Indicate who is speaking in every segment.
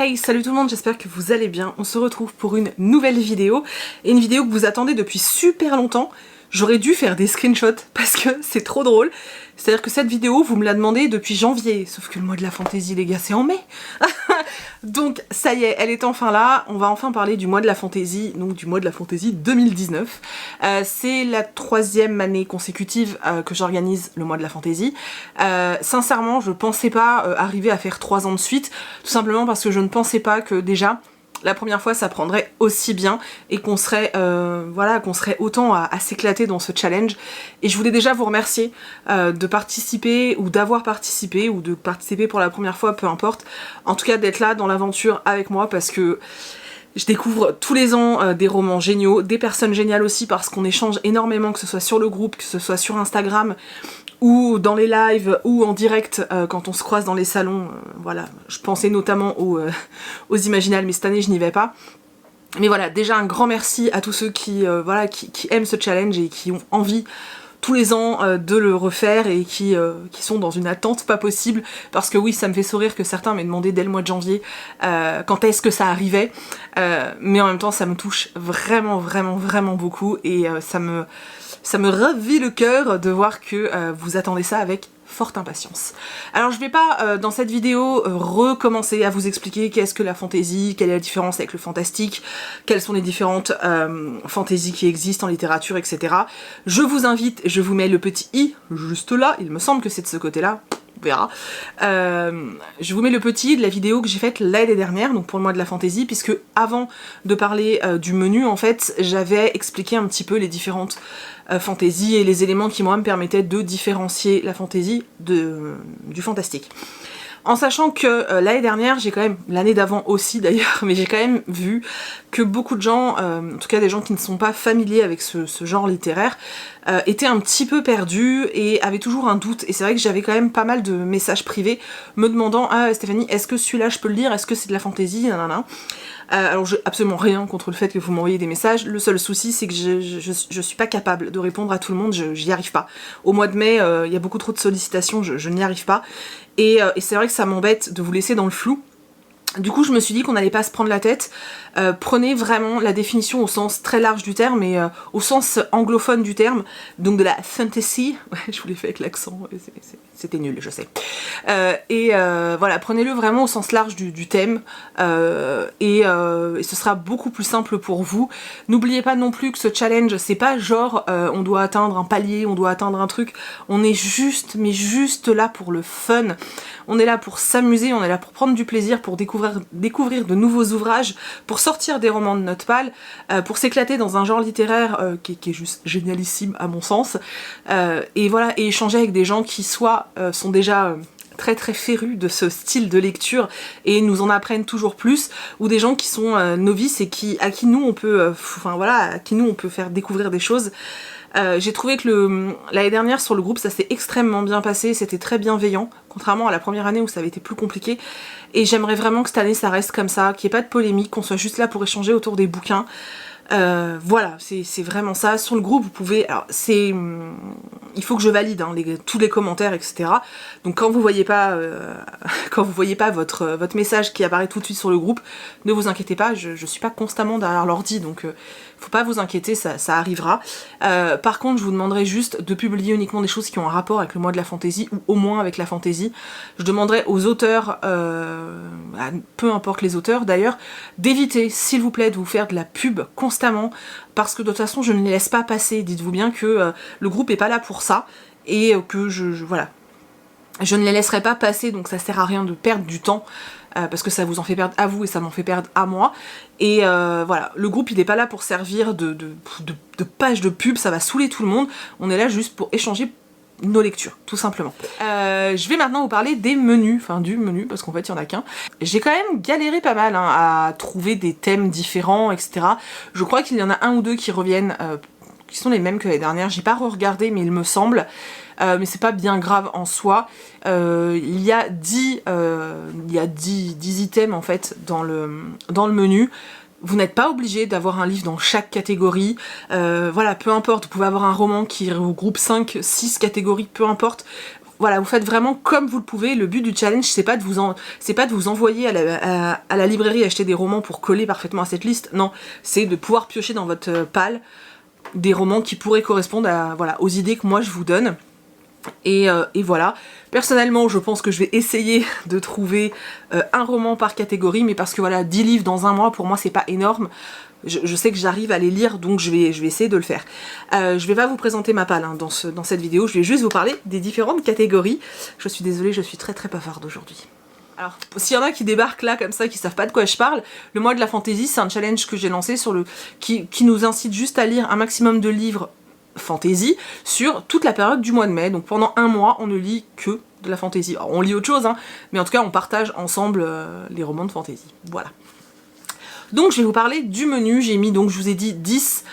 Speaker 1: Hey, salut tout le monde, j'espère que vous allez bien. On se retrouve pour une nouvelle vidéo, et une vidéo que vous attendez depuis super longtemps. J'aurais dû faire des screenshots parce que c'est trop drôle. C'est-à-dire que cette vidéo, vous me la demandez depuis janvier, sauf que le mois de la fantaisie, les gars, c'est en mai. Donc ça y est, elle est enfin là. On va enfin parler du mois de la fantaisie, donc du mois de la fantaisie 2019. C'est la 3e année consécutive que j'organise le mois de la fantaisie. Sincèrement, je pensais pas arriver à faire 3 ans de suite, tout simplement parce que je ne pensais pas que déjà la première fois ça prendrait aussi bien et qu'on serait voilà, qu'on serait autant à s'éclater dans ce challenge. Et je voulais déjà vous remercier de participer ou d'avoir participé ou de participer pour la première fois, peu importe. En tout cas d'être là dans l'aventure avec moi, parce que je découvre tous les ans des romans géniaux, des personnes géniales aussi, parce qu'on échange énormément, que ce soit sur le groupe, que ce soit sur Instagram, ou dans les lives, ou en direct quand on se croise dans les salons. Voilà, je pensais notamment aux Imaginales, mais cette année je n'y vais pas. Mais voilà, déjà un grand merci à tous ceux qui, voilà, qui aiment ce challenge et qui ont envie tous les ans de le refaire, et qui sont dans une attente pas possible, parce que oui, ça me fait sourire que certains m'aient demandé dès le mois de janvier quand est-ce que ça arrivait, mais en même temps ça me touche vraiment beaucoup, et ça me ravit le cœur de voir que vous attendez ça avec forte impatience. Alors je vais pas dans cette vidéo recommencer à vous expliquer qu'est-ce que la fantaisie, quelle est la différence avec le fantastique, quelles sont les différentes fantaisies qui existent en littérature, etc. Je vous invite, je vous mets le petit i juste là, il me semble que c'est de ce côté-là, on verra. Je vous mets le petit i de la vidéo que j'ai faite l'année dernière, donc pour le mois de la fantaisie, puisque avant de parler du menu, en fait, j'avais expliqué un petit peu les différentes fantasy et les éléments qui moi me permettaient de différencier la fantasy du fantastique. En sachant que l'année dernière, j'ai quand même, l'année d'avant aussi d'ailleurs, mais j'ai quand même vu que beaucoup de gens, en tout cas des gens qui ne sont pas familiers avec ce genre littéraire, étaient un petit peu perdus et avaient toujours un doute. Et c'est vrai que j'avais quand même pas mal de messages privés me demandant « Ah Stéphanie, est-ce que celui-là je peux le lire? Est-ce que c'est de la fantaisie ?» Nanana. Alors j'ai absolument rien contre le fait que vous m'envoyez des messages. Le seul souci c'est que je suis pas capable de répondre à tout le monde, j'y arrive pas. Au mois de mai, il y a beaucoup trop de sollicitations, je n'y arrive pas. Et c'est vrai que ça m'embête de vous laisser dans le flou. Du coup je me suis dit qu'on n'allait pas se prendre la tête. Prenez vraiment la définition au sens très large du terme, et au sens anglophone du terme, donc de la fantasy. Ouais, je vous l'ai fait avec l'accent, c'était nul, je sais. Voilà, prenez-le vraiment au sens large du thème, et ce sera beaucoup plus simple pour vous. N'oubliez pas non plus que ce challenge, c'est pas genre on doit atteindre un palier, on doit atteindre un truc. On est juste, mais juste là pour le fun. On est là pour s'amuser, on est là pour prendre du plaisir, pour découvrir de nouveaux ouvrages, pour sortir des romans de notre palle, pour s'éclater dans un genre littéraire qui est juste génialissime à mon sens, et voilà, et échanger avec des gens qui soit sont déjà très férus de ce style de lecture et nous en apprennent toujours plus, ou des gens qui sont novices et à qui nous on peut, enfin voilà, à qui nous on peut faire découvrir des choses. J'ai trouvé que l'année dernière sur le groupe ça s'est extrêmement bien passé, c'était très bienveillant, contrairement à la première année où ça avait été plus compliqué, et j'aimerais vraiment que cette année ça reste comme ça, qu'il n'y ait pas de polémique, qu'on soit juste là pour échanger autour des bouquins. Voilà, c'est vraiment ça. Sur le groupe, vous pouvez... Alors, il faut que je valide hein, tous les commentaires, etc. Donc quand vous voyez pas, votre message qui apparaît tout de suite sur le groupe, ne vous inquiétez pas, je suis pas constamment derrière l'ordi, donc faut pas vous inquiéter, ça arrivera. Par contre, je vous demanderai juste de publier uniquement des choses qui ont un rapport avec le mois de la fantaisie, ou au moins avec la fantaisie. Je demanderai aux auteurs, peu importe les auteurs d'ailleurs, d'éviter, s'il vous plaît, de vous faire de la pub constamment, parce que de toute façon je ne les laisse pas passer. Dites-vous bien que le groupe est pas là pour ça, et que voilà, je ne les laisserai pas passer, donc ça sert à rien de perdre du temps, parce que ça vous en fait perdre à vous et ça m'en fait perdre à moi. Et voilà, le groupe il n'est pas là pour servir de page de pub, ça va saouler tout le monde. On est là juste pour échanger nos lectures, tout simplement. Je vais maintenant vous parler des menus, enfin du menu, parce qu'en fait il y en a qu'un. J'ai quand même galéré pas mal hein, à trouver des thèmes différents, etc. Je crois qu'il y en a un ou deux qui reviennent, qui sont les mêmes que l'année dernière. J'ai pas re-regardé, mais il me semble. Mais c'est pas bien grave en soi. Il y a 10 items en fait dans le menu. Vous n'êtes pas obligé d'avoir un livre dans chaque catégorie, voilà, peu importe, vous pouvez avoir un roman qui regroupe 5, 6 catégories, peu importe. voilà, vous faites vraiment comme vous le pouvez. Le but du challenge, c'est pas de vous envoyer à la librairie acheter des romans pour coller parfaitement à cette liste. Non, c'est de pouvoir piocher dans votre palle des romans qui pourraient correspondre à, voilà, aux idées que moi je vous donne. Et voilà, personnellement je pense que je vais essayer de trouver un roman par catégorie, mais parce que voilà, 10 livres dans un mois pour moi c'est pas énorme. Je sais que j'arrive à les lire, donc je vais essayer de le faire. Je vais pas vous présenter ma palle hein, dans cette vidéo, je vais juste vous parler des différentes catégories. Je suis désolée, je suis très bavarde aujourd'hui. Alors, s'il y en a qui débarquent là comme ça, qui savent pas de quoi je parle, le mois de la fantasy, c'est un challenge que j'ai lancé qui nous incite juste à lire un maximum de livres fantasy sur toute la période du mois de mai. Donc pendant un mois, on ne lit que de la fantasy. Alors, on lit autre chose, hein, mais en tout cas, on partage ensemble les romans de fantasy. Voilà. Donc je vais vous parler du menu. J'ai mis, donc je vous ai dit 10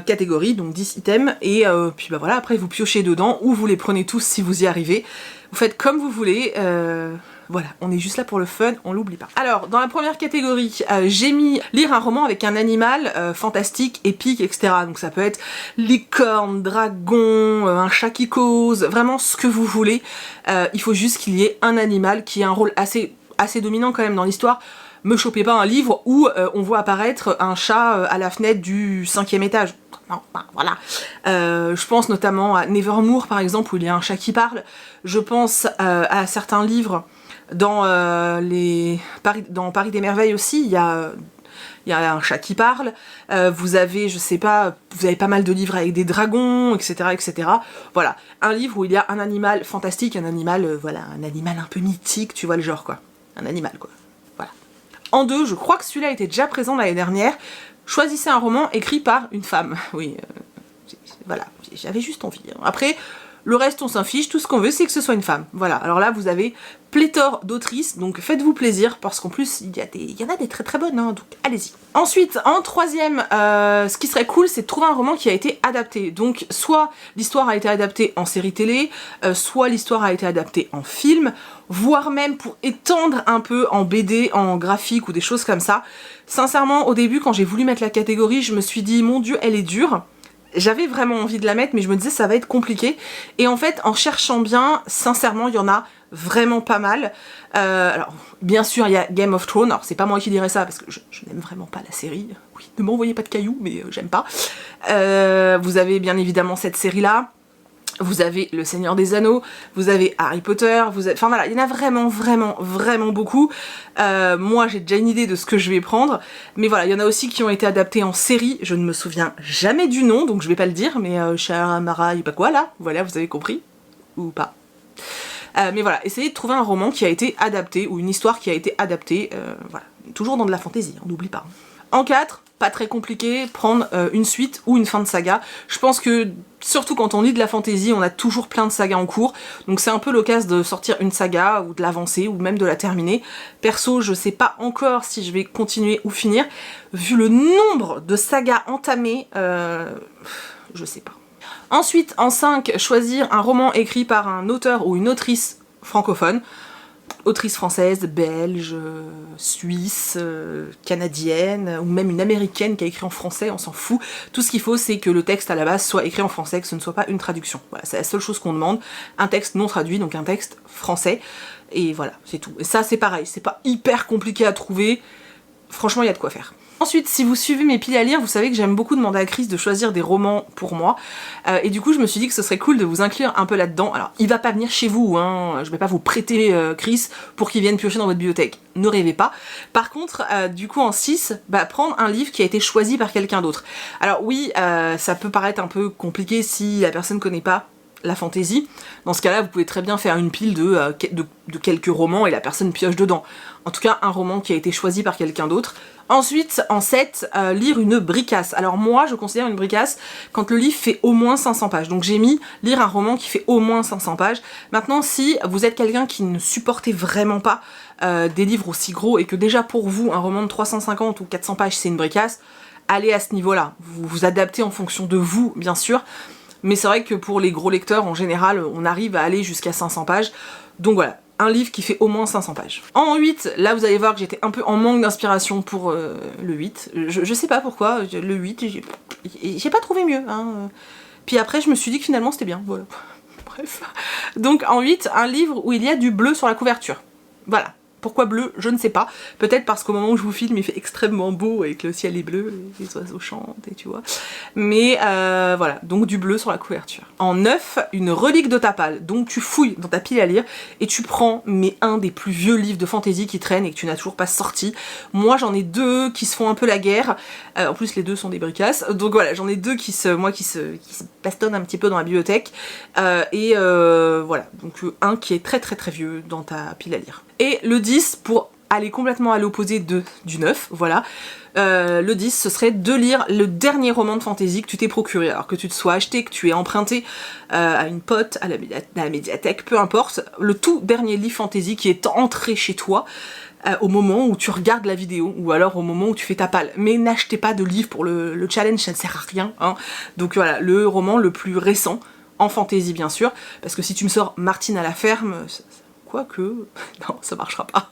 Speaker 1: catégories, donc 10 items, et puis bah voilà, après vous piochez dedans, ou vous les prenez tous si vous y arrivez. Vous faites comme vous voulez. Voilà, on est juste là pour le fun, on l'oublie pas. Alors, dans la première catégorie, j'ai mis lire un roman avec un animal fantastique, épique, etc. Donc ça peut être licorne, dragon, un chat qui cause, vraiment ce que vous voulez. Il faut juste qu'il y ait un animal qui ait un rôle assez dominant quand même dans l'histoire. Me chopez pas un livre où on voit apparaître un chat à la fenêtre du 5e étage. Non, ben, voilà. Je pense notamment à Nevermore par exemple, où il y a un chat qui parle. Je pense à certains livres dans Paris des Merveilles aussi, il y a un chat qui parle. Vous avez, je sais pas, vous avez pas mal de livres avec des dragons, etc., etc. Voilà, un livre où il y a un animal fantastique, un animal, voilà, un animal un peu mythique, tu vois le genre quoi. Un animal quoi. Voilà. En 2, je crois que celui-là était déjà présent l'année dernière. Choisissez un roman écrit par une femme. Oui, voilà, j'avais juste envie. Après, le reste on s'en fiche, tout ce qu'on veut c'est que ce soit une femme. Voilà, alors là vous avez pléthore d'autrices, donc faites-vous plaisir, parce qu'en plus il y en a des très bonnes, hein, donc allez-y. Ensuite, en 3e, ce qui serait cool, c'est de trouver un roman qui a été adapté. Donc soit l'histoire a été adaptée en série télé, soit l'histoire a été adaptée en film, voire même pour étendre un peu en BD, en graphique ou des choses comme ça. Sincèrement, au début, quand j'ai voulu mettre la catégorie, je me suis dit, mon Dieu, elle est dure. J'avais vraiment envie de la mettre, mais je me disais ça va être compliqué. Et en fait, en cherchant bien, sincèrement, il y en a vraiment pas mal. Alors, bien sûr, il y a Game of Thrones. Alors, c'est pas moi qui dirais ça, parce que je n'aime vraiment pas la série. Oui, ne m'envoyez pas de cailloux, mais j'aime pas. Vous avez bien évidemment cette série-là. Vous avez Le Seigneur des Anneaux, vous avez Harry Potter, enfin voilà, il y en a vraiment beaucoup. Moi j'ai déjà une idée de ce que je vais prendre, mais voilà, il y en a aussi qui ont été adaptés en série, je ne me souviens jamais du nom, donc je vais pas le dire, mais Sharamara, je sais pas quoi là, voilà, vous avez compris, ou pas. Mais voilà, essayez de trouver un roman qui a été adapté, ou une histoire qui a été adaptée, voilà, toujours dans de la fantaisie, on n'oublie pas. En 4, pas très compliqué, prendre une suite ou une fin de saga. Je pense que, surtout quand on lit de la fantasy, on a toujours plein de sagas en cours, donc c'est un peu l'occasion de sortir une saga, ou de l'avancer, ou même de la terminer. Perso, je sais pas encore si je vais continuer ou finir, vu le nombre de sagas entamées, je sais pas. Ensuite, en 5, choisir un roman écrit par un auteur ou une autrice francophone. Autrice française, belge, suisse, canadienne, ou même une américaine qui a écrit en français, on s'en fout. Tout ce qu'il faut, c'est que le texte à la base soit écrit en français, que ce ne soit pas une traduction. Voilà, c'est la seule chose qu'on demande. Un texte non traduit, donc un texte français. Et voilà, c'est tout. Et ça, c'est pareil, c'est pas hyper compliqué à trouver. Franchement, il y a de quoi faire. Ensuite, si vous suivez mes piles à lire, vous savez que j'aime beaucoup demander à Chris de choisir des romans pour moi. Et du coup, je me suis dit que ce serait cool de vous inclure un peu là-dedans. Alors, il va pas venir chez vous, hein. Je vais pas vous prêter Chris pour qu'il vienne piocher dans votre bibliothèque. Ne rêvez pas. Par contre, du coup, en 6, prendre un livre qui a été choisi par quelqu'un d'autre. Alors oui, ça peut paraître un peu compliqué si la personne connaît pas la fantaisie. Dans ce cas-là, vous pouvez très bien faire une pile de quelques romans et la personne pioche dedans. En tout cas, un roman qui a été choisi par quelqu'un d'autre. Ensuite, en 7, lire une bricasse. Alors moi, je considère une bricasse quand le livre fait au moins 500 pages. Donc j'ai mis lire un roman qui fait au moins 500 pages. Maintenant, si vous êtes quelqu'un qui ne supportez vraiment pas des livres aussi gros et que déjà pour vous, un roman de 350 ou 400 pages, c'est une bricasse, allez à ce niveau-là. Vous vous adaptez en fonction de vous, bien sûr. Mais c'est vrai que pour les gros lecteurs, en général, on arrive à aller jusqu'à 500 pages. Donc voilà, un livre qui fait au moins 500 pages. En 8, là vous allez voir que j'étais un peu en manque d'inspiration pour le 8. Je sais pas pourquoi, le 8, j'ai pas trouvé mieux. Hein. Puis après, je me suis dit que finalement c'était bien, voilà. Bref. Donc en 8, un livre où il y a du bleu sur la couverture. Voilà. Pourquoi bleu? Je ne sais pas. Peut-être parce qu'au moment où je vous filme, il fait extrêmement beau et que le ciel est bleu, et les oiseaux chantent, et tu vois. Mais voilà, donc du bleu sur la couverture. En 9, une relique de ta palle. Donc tu fouilles dans ta pile à lire et tu prends un des plus vieux livres de fantasy qui traînent et que tu n'as toujours pas sorti. Moi j'en ai 2 qui se font un peu la guerre. En plus les 2 sont des bricasses. Donc voilà, j'en ai 2 qui se bastonnent un petit peu dans la bibliothèque. Voilà, donc un qui est très vieux dans ta pile à lire. Et le 10, pour aller complètement à l'opposé du 9, voilà. Le 10, ce serait de lire le dernier roman de fantasy que tu t'es procuré. Alors que tu te sois acheté, que tu aies emprunté à une pote, à la médiathèque, peu importe. Le tout dernier livre fantasy qui est entré chez toi au moment où tu regardes la vidéo, ou alors au moment où tu fais ta palle. Mais n'achetez pas de livre pour le challenge, ça ne sert à rien. Hein. Donc voilà, le roman le plus récent, en fantasy bien sûr, parce que si tu me sors Martine à la ferme... Quoique... non, ça marchera pas.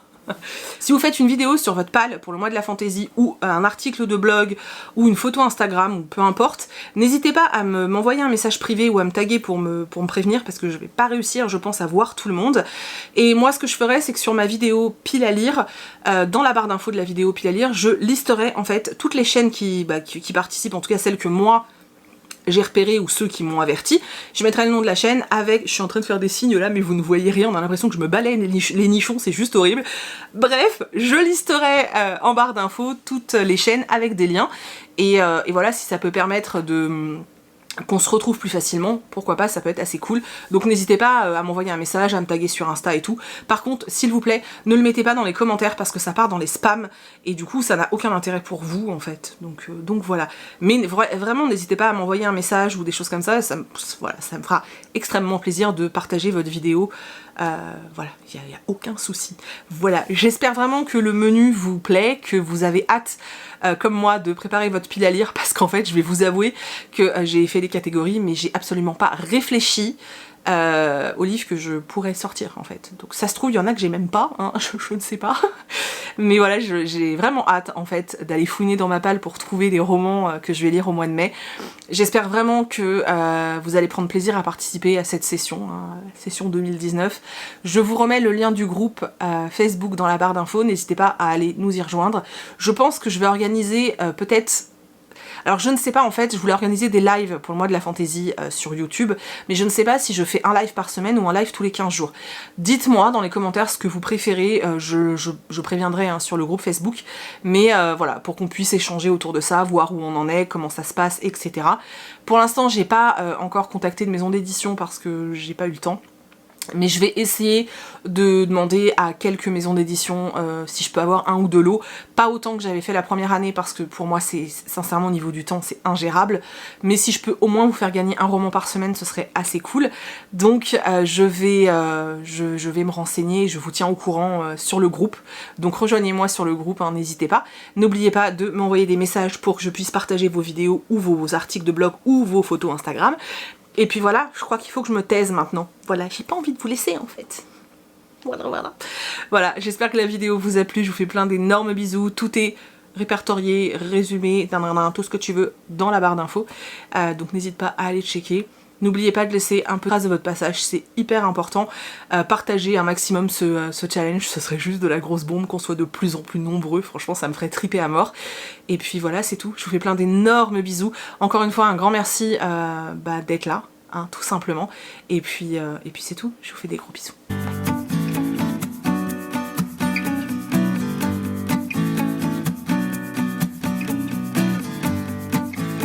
Speaker 1: Si vous faites une vidéo sur votre palle pour le mois de la fantaisie, ou un article de blog, ou une photo Instagram, ou peu importe, n'hésitez pas à m'envoyer un message privé ou à me taguer pour me prévenir, parce que je vais pas réussir, je pense, à voir tout le monde. Et moi, ce que je ferais, c'est que sur ma vidéo pile à lire, dans la barre d'infos de la vidéo pile à lire, je listerai en fait toutes les chaînes qui participent, en tout cas celles que moi, j'ai repéré ou ceux qui m'ont averti. Je mettrai le nom de la chaîne avec... Je suis en train de faire des signes là mais vous ne voyez rien, on a l'impression que je me balaye les nichons, c'est juste horrible. Bref, je listerai en barre d'infos toutes les chaînes avec des liens et voilà, si ça peut permettre qu'on se retrouve plus facilement, pourquoi pas, ça peut être assez cool. Donc n'hésitez pas à m'envoyer un message, à me taguer sur Insta et tout. Par contre, s'il vous plaît, ne le mettez pas dans les commentaires parce que ça part dans les spams et du coup ça n'a aucun intérêt pour vous en fait. Donc voilà. Mais vraiment n'hésitez pas à m'envoyer un message ou des choses comme ça, voilà, ça me fera extrêmement plaisir de partager votre vidéo. Voilà, il n'y a aucun souci. Voilà, j'espère vraiment que le menu vous plaît, que vous avez hâte, comme moi, de préparer votre pile à lire, parce qu'en fait, je vais vous avouer que j'ai fait des catégories, mais j'ai absolument pas réfléchi aux livres que je pourrais sortir, en fait. Donc ça se trouve, il y en a que j'ai même pas, hein, je ne sais pas. Mais voilà, j'ai vraiment hâte, en fait, d'aller fouiner dans ma palle pour trouver des romans que je vais lire au mois de mai. J'espère vraiment que vous allez prendre plaisir à participer à cette session, hein, session 2019. Je vous remets le lien du groupe Facebook dans la barre d'infos, n'hésitez pas à aller nous y rejoindre. Je pense que je vais organiser peut-être... Alors je ne sais pas en fait, je voulais organiser des lives pour le mois de la fantaisie sur YouTube, mais je ne sais pas si je fais un live par semaine ou un live tous les 15 jours. Dites-moi dans les commentaires ce que vous préférez, je préviendrai hein, sur le groupe Facebook, mais voilà, pour qu'on puisse échanger autour de ça, voir où on en est, comment ça se passe, etc. Pour l'instant j'ai pas encore contacté de maison d'édition parce que j'ai pas eu le temps. Mais je vais essayer de demander à quelques maisons d'édition si je peux avoir un ou deux lots. Pas autant que j'avais fait la première année parce que pour moi c'est sincèrement au niveau du temps c'est ingérable. Mais si je peux au moins vous faire gagner un roman par semaine ce serait assez cool. Donc je vais me renseigner, je vous tiens au courant sur le groupe. Donc rejoignez-moi sur le groupe, hein, n'hésitez pas. N'oubliez pas de m'envoyer des messages pour que je puisse partager vos vidéos ou vos articles de blog ou vos photos Instagram. Et puis voilà, je crois qu'il faut que je me taise maintenant. Voilà, j'ai pas envie de vous laisser en fait. Voilà. Voilà, j'espère que la vidéo vous a plu, je vous fais plein d'énormes bisous. Tout est répertorié, résumé, tout ce que tu veux dans la barre d'infos. Donc n'hésite pas à aller checker. N'oubliez pas de laisser un peu de trace de votre passage, c'est hyper important. Partagez un maximum ce challenge, ce serait juste de la grosse bombe, qu'on soit de plus en plus nombreux, franchement ça me ferait triper à mort. Et puis voilà, c'est tout, je vous fais plein d'énormes bisous. Encore une fois, un grand merci d'être là, hein, tout simplement. Et puis c'est tout, je vous fais des gros bisous.